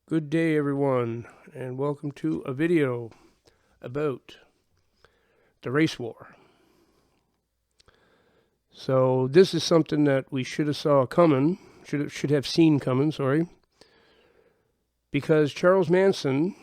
Good day, everyone, and welcome to a video about the race war. So this is something that we should have saw coming, should have seen coming, sorry, because Charles Manson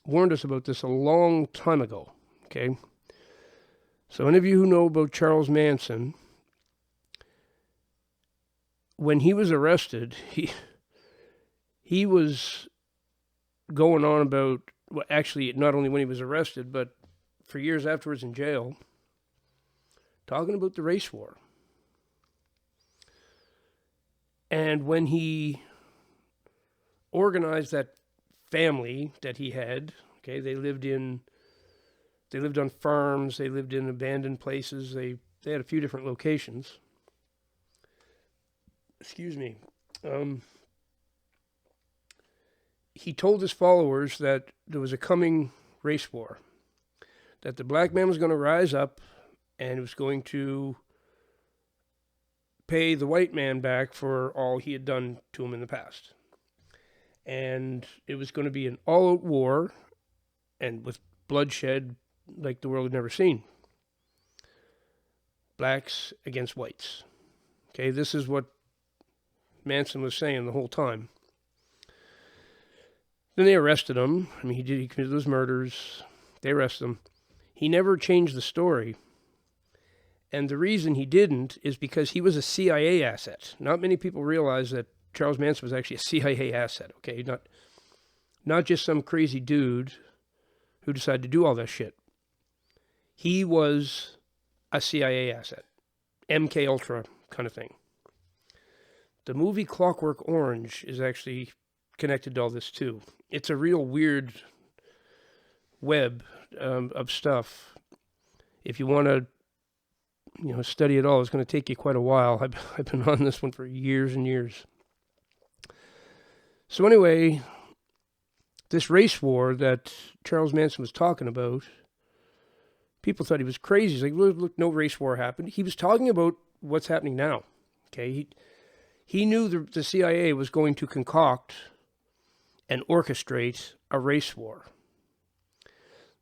warned us about this a long time ago, okay? So any of you who know about Charles Manson, when he was arrested, he was going on about, well, actually, not only when he was arrested, but for years afterwards in jail, talking about the race war. And when he organized that family that he had, okay, they lived on farms, they lived in abandoned places, they had a few different locations. Excuse me. He told his followers that there was a coming race war, that the black man was going to rise up and was going to pay the white man back for all he had done to him in the past. And it was going to be an all-out war, and with bloodshed like the world had never seen. Blacks against whites. Okay, this is what Manson was saying the whole time. Then they arrested him. I mean, he committed those murders. They arrested him. He never changed the story. And the reason he didn't is because he was a CIA asset. Not many people realize that Charles Manson was actually a CIA asset, okay? Not just some crazy dude who decided to do all that shit. He was a CIA asset. MK Ultra kind of thing. The movie Clockwork Orange is actually connected to all this too. It's a real weird web of stuff. If you want to, study it all, it's going to take you quite a while. I've been on this one for years and years. So anyway, this race war that Charles Manson was talking about, people thought he was crazy. He's like, look, no race war happened. He was talking about what's happening now. Okay, he knew the CIA was going to concoct and orchestrate a race war.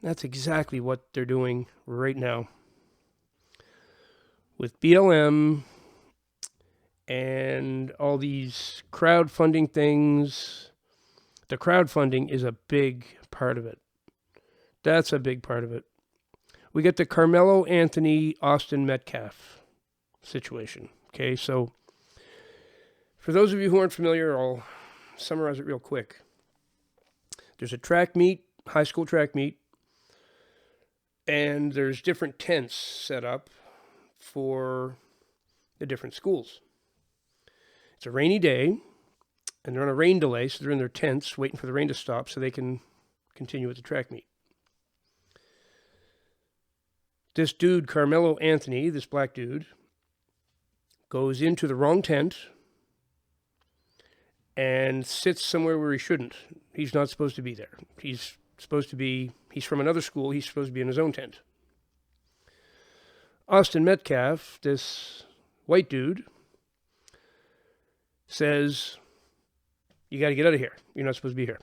That's exactly what they're doing right now. With BLM and all these crowdfunding things, the crowdfunding is a big part of it. That's a big part of it. We get the Carmelo Anthony, Austin Metcalf situation. Okay, so for those of you who aren't familiar, I'll summarize it real quick. There's a track meet, high school track meet, and there's different tents set up for the different schools. It's a rainy day, and they're on a rain delay, so they're in their tents waiting for the rain to stop so they can continue with the track meet. This dude, Carmelo Anthony, this black dude, goes into the wrong tent and sits somewhere where he shouldn't. He's not supposed to be there. He's from another school. He's supposed to be in his own tent. Austin Metcalf, this white dude, says, you got to get out of here. You're not supposed to be here.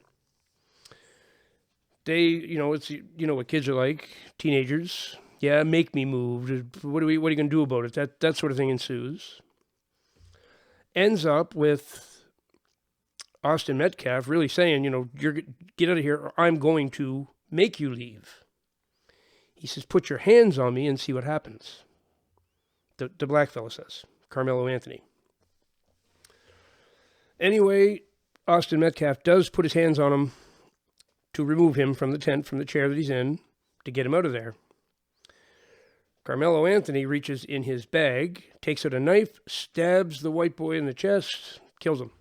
It's what kids are like, teenagers. Yeah, make me move. What are you going to do about it? That sort of thing ensues. Ends up with Austin Metcalf really saying, get out of here or I'm going to make you leave. He says, put your hands on me and see what happens. The black fellow says, Carmelo Anthony. Anyway, Austin Metcalf does put his hands on him to remove him from the tent, from the chair that he's in, to get him out of there. Carmelo Anthony reaches in his bag, takes out a knife, stabs the white boy in the chest, kills him.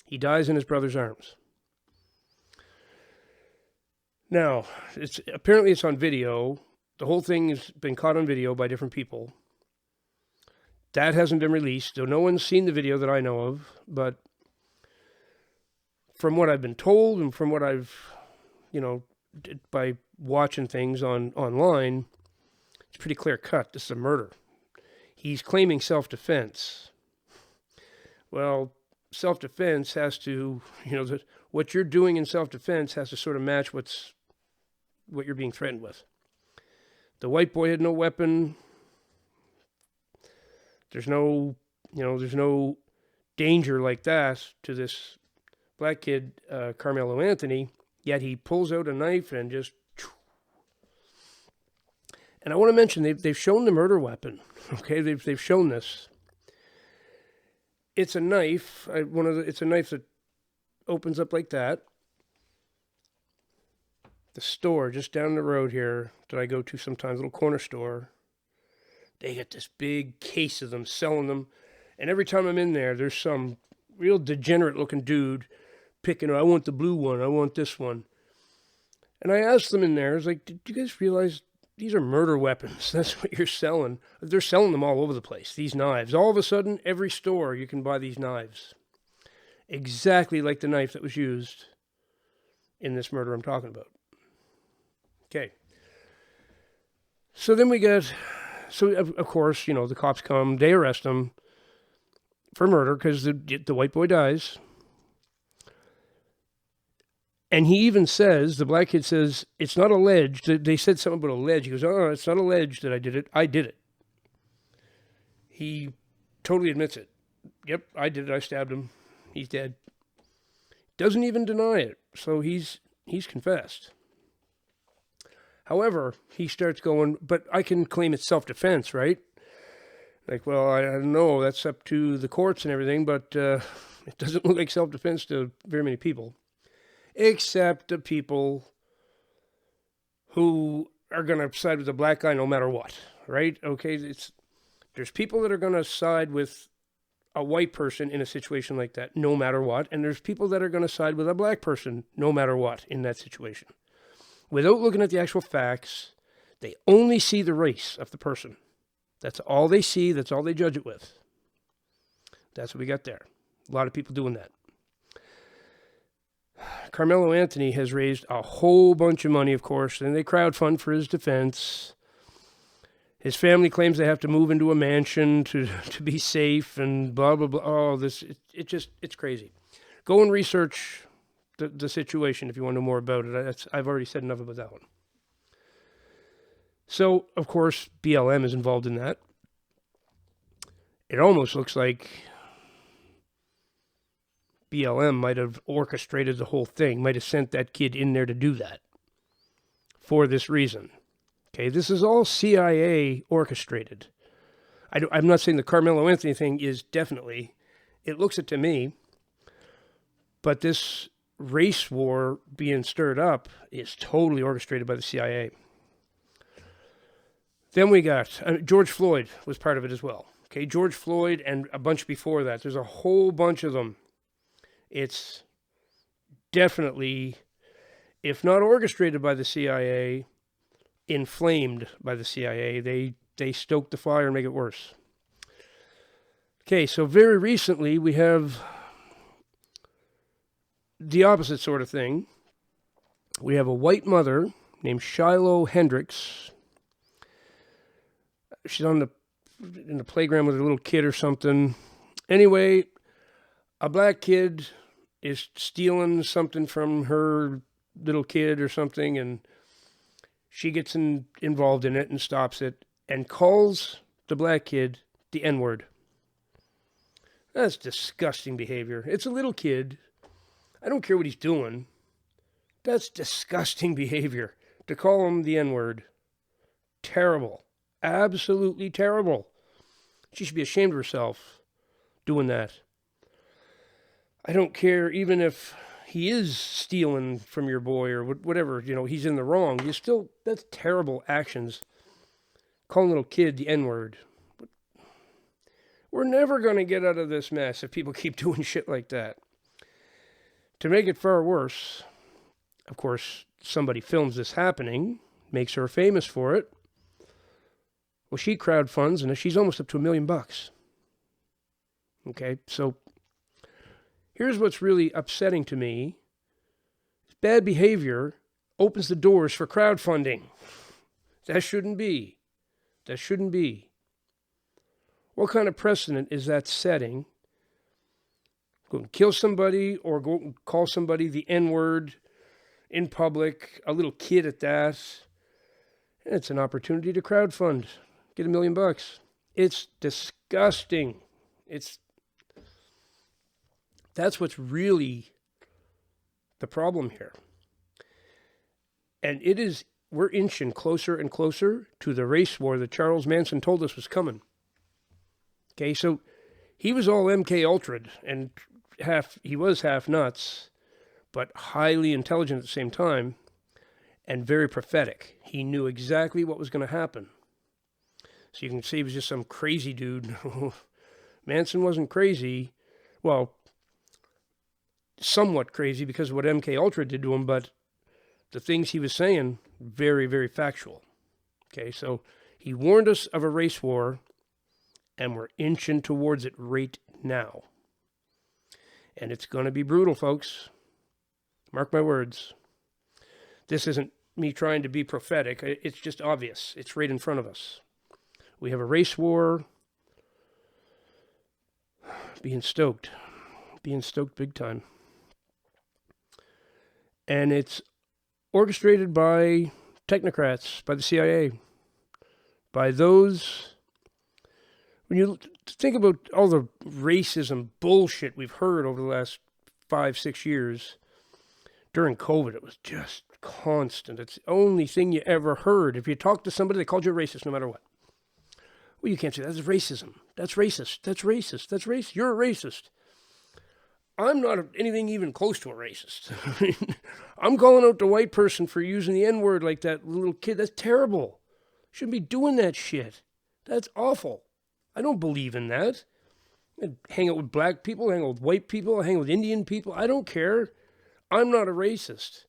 He dies in his brother's arms. Now, apparently it's on video. The whole thing has been caught on video by different people. That hasn't been released, so no one's seen the video that I know of, but from what I've been told and from what I've, by watching things online, it's pretty clear cut. This is a murder. He's claiming self-defense. Well, self-defense has to, what you're doing in self-defense has to sort of match what you're being threatened with. The white boy had no weapon. There's no danger like that to this black kid, Carmelo Anthony, yet he pulls out a knife and just... And I want to mention, they've shown the murder weapon, okay? They've shown this. It's a knife. It's a knife that opens up like that. The store just down the road here that I go to sometimes, little corner store, they get this big case of them, selling them. And every time I'm in there, there's some real degenerate-looking dude picking, I want the blue one, I want this one. And I asked them in there, I was like, did you guys realize these are murder weapons? That's what you're selling. They're selling them all over the place, these knives. All of a sudden, every store you can buy these knives. Exactly like the knife that was used in this murder I'm talking about. Okay. So then of course, the cops come, they arrest him for murder because the white boy dies. And he even says, the black kid says, it's not alleged. They said something about alleged. He goes, oh, it's not alleged that I did it. I did it. He totally admits it. Yep, I did it. I stabbed him. He's dead. Doesn't even deny it. So he's confessed. However, he starts going, but I can claim it's self-defense, right? Like, well, I don't know. That's up to the courts and everything, but it doesn't look like self-defense to very many people. Except the people who are going to side with the black guy no matter what, right? Okay, there's people that are going to side with a white person in a situation like that no matter what, and there's people that are going to side with a black person no matter what in that situation. Without looking at the actual facts, they only see the race of the person. That's all they see, that's all they judge it with. That's what we got there. A lot of people doing that. Carmelo Anthony has raised a whole bunch of money, of course, and they crowdfund for his defense. His family claims they have to move into a mansion to be safe and blah, blah, blah. Oh, it's crazy. Go and research the situation if you want to know more about it. I've already said enough about that one. So, of course, BLM is involved in that. It almost looks like BLM might have orchestrated the whole thing, might have sent that kid in there to do that for this reason. Okay, this is all CIA orchestrated. I'm not saying the Carmelo Anthony thing is definitely, it looks it to me, but this race war being stirred up is totally orchestrated by the CIA. Then we got, George Floyd was part of it as well. Okay, George Floyd and a bunch before that. There's a whole bunch of them. It's definitely, if not orchestrated by the CIA, inflamed by the CIA. They stoke the fire and make it worse. Okay, so very recently we have the opposite sort of thing. We have a white mother named Shiloh Hendricks. She's in the playground with a little kid or something. Anyway, a black kid is stealing something from her little kid or something, and she gets involved in it and stops it and calls the black kid the N-word. That's disgusting behavior. It's a little kid. I don't care what he's doing. That's disgusting behavior. To call him the N-word. Terrible. Absolutely terrible. She should be ashamed of herself doing that. I don't care even if he is stealing from your boy or whatever, he's in the wrong. That's terrible actions. Calling a little kid the N-word. We're never going to get out of this mess if people keep doing shit like that. To make it far worse, of course, somebody films this happening, makes her famous for it. Well, she crowdfunds, and she's almost up to $1 million. Okay, so here's what's really upsetting to me. Bad behavior opens the doors for crowdfunding. That shouldn't be. That shouldn't be. What kind of precedent is that setting Go and kill somebody or go and call somebody the N-word in public, a little kid at that. And it's an opportunity to crowdfund, get $1 million. It's disgusting. That's what's really the problem here. And we're inching closer and closer to the race war that Charles Manson told us was coming. Okay, so he was all MK Ultra'd, and he was half nuts, but highly intelligent at the same time, and very prophetic. He knew exactly what was going to happen. So you can say he was just some crazy dude. Manson wasn't crazy. Well, somewhat crazy because of what MK Ultra did to him, but the things he was saying, very, very factual. Okay, so he warned us of a race war, and we're inching towards it right now. And it's going to be brutal, folks. Mark my words. This isn't me trying to be prophetic. It's just obvious. It's right in front of us. We have a race war. Being stoked big time. And it's orchestrated by technocrats, by the CIA, by those. When you think about all the racism bullshit we've heard over the last 5-6 years, during COVID, it was just constant. It's the only thing you ever heard. If you talked to somebody, they called you a racist no matter what. Well, you can't say that's racism. That's racist. That's racist. That's racist. You're a racist. I'm not anything even close to a racist. I'm calling out the white person for using the N-word like that little kid. That's terrible. Shouldn't be doing that shit. That's awful. I don't believe in that. I hang out with black people, hang out with white people, hang out with Indian people. I don't care. I'm not a racist.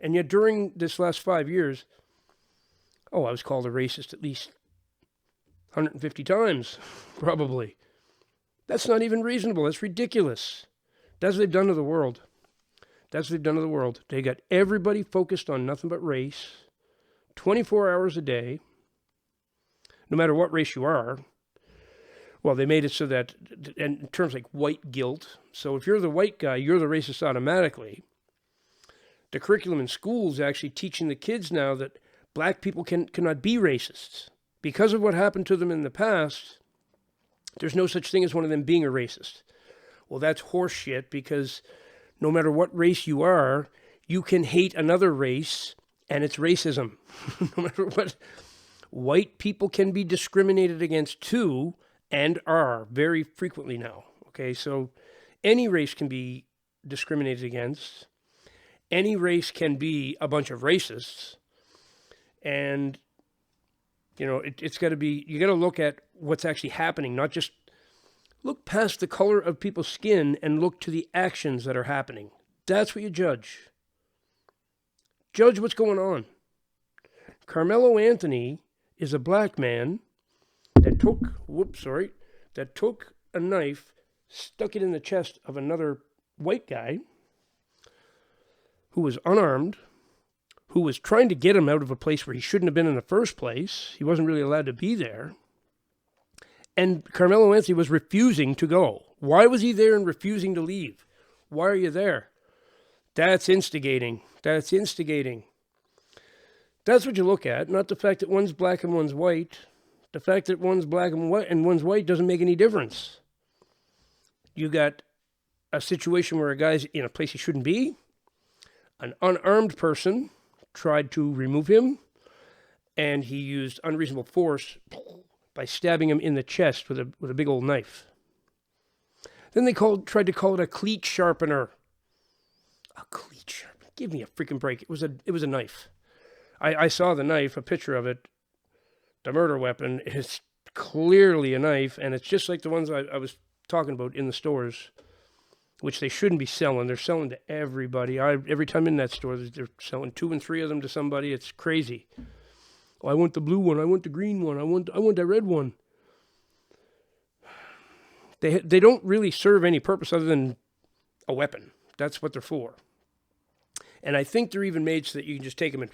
And yet during this last 5 years, I was called a racist at least 150 times, probably. That's not even reasonable. That's ridiculous. That's what they've done to the world. That's what they've done to the world. They got everybody focused on nothing but race, 24 hours a day, no matter what race you are. Well, they made it so that, in terms like white guilt, so if you're the white guy, you're the racist automatically. The curriculum in schools actually teaching the kids now that black people cannot be racists. Because of what happened to them in the past, there's no such thing as one of them being a racist. Well, that's horseshit, because no matter what race you are, you can hate another race, and it's racism. No matter what. White people can be discriminated against too, and are very frequently now. Okay, so any race can be discriminated against. Any race can be a bunch of racists. And, it's got to be, you got to look at what's actually happening, not just look past the color of people's skin and look to the actions that are happening. That's what you judge. Judge what's going on. Carmelo Anthony is a black man that took a knife, stuck it in the chest of another white guy who was unarmed, who was trying to get him out of a place where he shouldn't have been in the first place. He wasn't really allowed to be there. And Carmelo Anthony was refusing to go. Why was he there and refusing to leave? Why are you there? That's instigating. That's what you look at, not the fact that one's black and one's white. The fact that one's black and one's white doesn't make any difference. You got a situation where a guy's in a place he shouldn't be. An unarmed person tried to remove him, and he used unreasonable force by stabbing him in the chest with a big old knife. Then they tried to call it a cleat sharpener. A cleat sharpener? Give me a freaking break. It was a knife. I saw the knife, a picture of it, the murder weapon. It's clearly a knife, and it's just like the ones I was talking about in the stores, which they shouldn't be selling. They're selling to everybody. Every time in that store, they're selling 2 and 3 of them to somebody. It's crazy. Oh, I want the blue one. I want the green one. I want the red one. They don't really serve any purpose other than a weapon. That's what they're for. And I think they're even made so that you can just take them and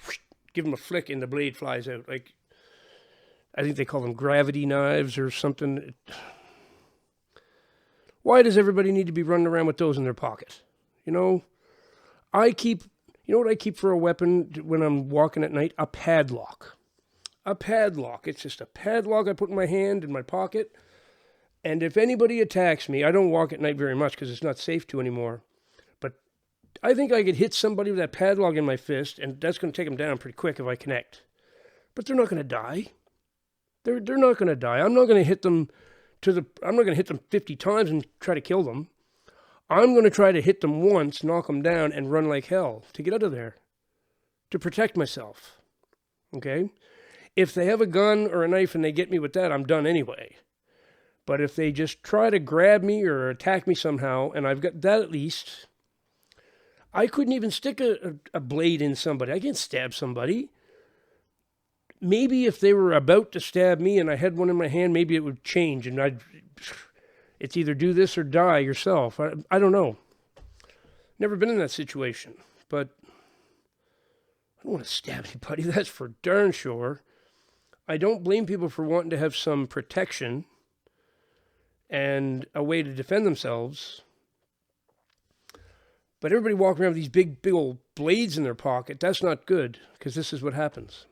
give them a flick and the blade flies out. Like, I think they call them gravity knives or something. Why does everybody need to be running around with those in their pocket? You know, you know what I keep for a weapon when I'm walking at night? A padlock. A padlock. It's just a padlock I put in my hand, in my pocket. And if anybody attacks me, I don't walk at night very much because it's not safe to anymore. But I think I could hit somebody with that padlock in my fist, and that's going to take them down pretty quick if I connect. But they're not going to die. They're not going to die. I'm not going to hit them I'm not going to hit them 50 times and try to kill them. I'm going to try to hit them once, knock them down, and run like hell to get out of there, to protect myself. Okay? If they have a gun or a knife and they get me with that, I'm done anyway. But if they just try to grab me or attack me somehow, and I've got that at least, I couldn't even stick a blade in somebody. I can't stab somebody. Maybe if they were about to stab me and I had one in my hand, maybe it would change and it's either do this or die yourself. I don't know. Never been in that situation, but I don't want to stab anybody. That's for darn sure. I don't blame people for wanting to have some protection and a way to defend themselves. But everybody walking around with these big old blades in their pocket, that's not good, because this is what happens.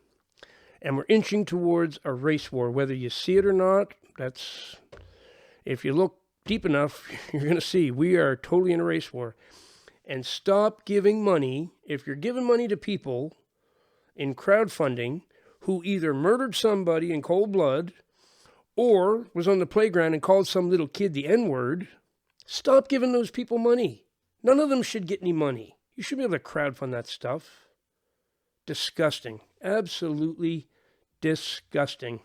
And we're inching towards a race war, whether you see it or not. If you look deep enough, you're going to see we are totally in a race war. And stop giving money. If you're giving money to people in crowdfunding who either murdered somebody in cold blood or was on the playground and called some little kid the N-word, stop giving those people money. None of them should get any money. You should be able to crowdfund that stuff. Disgusting. Absolutely disgusting.